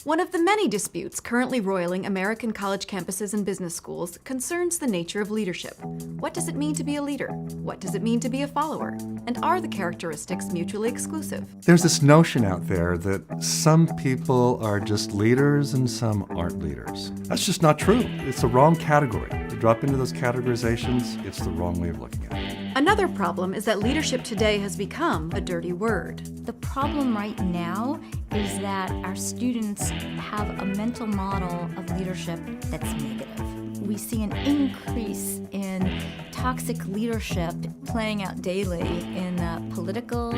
One of the many disputes currently roiling American college campuses and business schools concerns the nature of leadership. What does it mean to be a leader? What does it mean to be a follower? And are the characteristics mutually exclusive? There's this notion out there that some people are just leaders and some aren't leaders. That's just not true. It's the wrong category. To drop into those categorizations, it's the wrong way of looking at it. Another problem is that leadership today has become a dirty word. The problem right now is that our students have a mental model of leadership that's negative. We see an increase in toxic leadership playing out daily in political,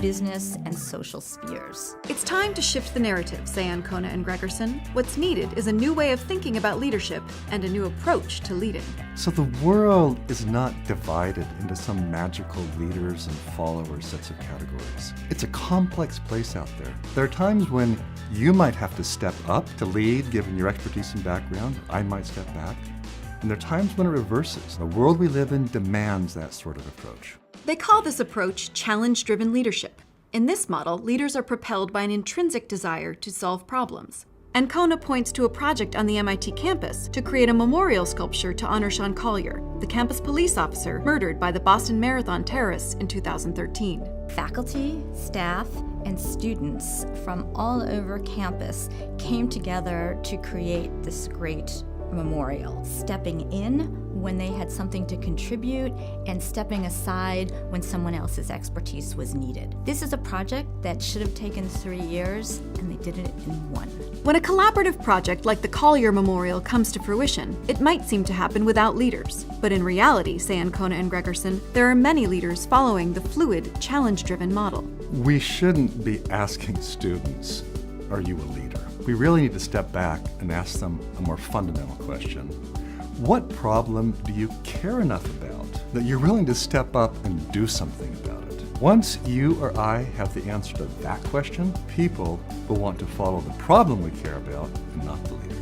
business, and social spheres. It's time to shift the narrative, say Ancona and Gregersen. What's needed is a new way of thinking about leadership and a new approach to leading. So the world is not divided into some magical leaders and followers sets of categories. It's a complex place out there. There are times when you might have to step up to lead, given your expertise and background. I might step back. And there are times when it reverses. The world we live in demands that sort of approach. They call this approach challenge-driven leadership. In this model, leaders are propelled by an intrinsic desire to solve problems. Ancona points to a project on the MIT campus to create a memorial sculpture to honor Sean Collier, the campus police officer murdered by the Boston Marathon terrorists in 2013. Faculty, staff, and students from all over campus came together to create this great memorial, stepping in when they had something to contribute and stepping aside when someone else's expertise was needed. This is a project that should have taken 3 years, and they did it in 1. When a collaborative project like the Collier Memorial comes to fruition, it might seem to happen without leaders. But in reality, say Ancona and Gregersen, there are many leaders following the fluid, challenge-driven model. We shouldn't be asking students, are you a leader? We really need to step back and ask them a more fundamental question. What problem do you care enough about that you're willing to step up and do something about it? Once you or I have the answer to that question, people will want to follow the problem we care about and not the leader.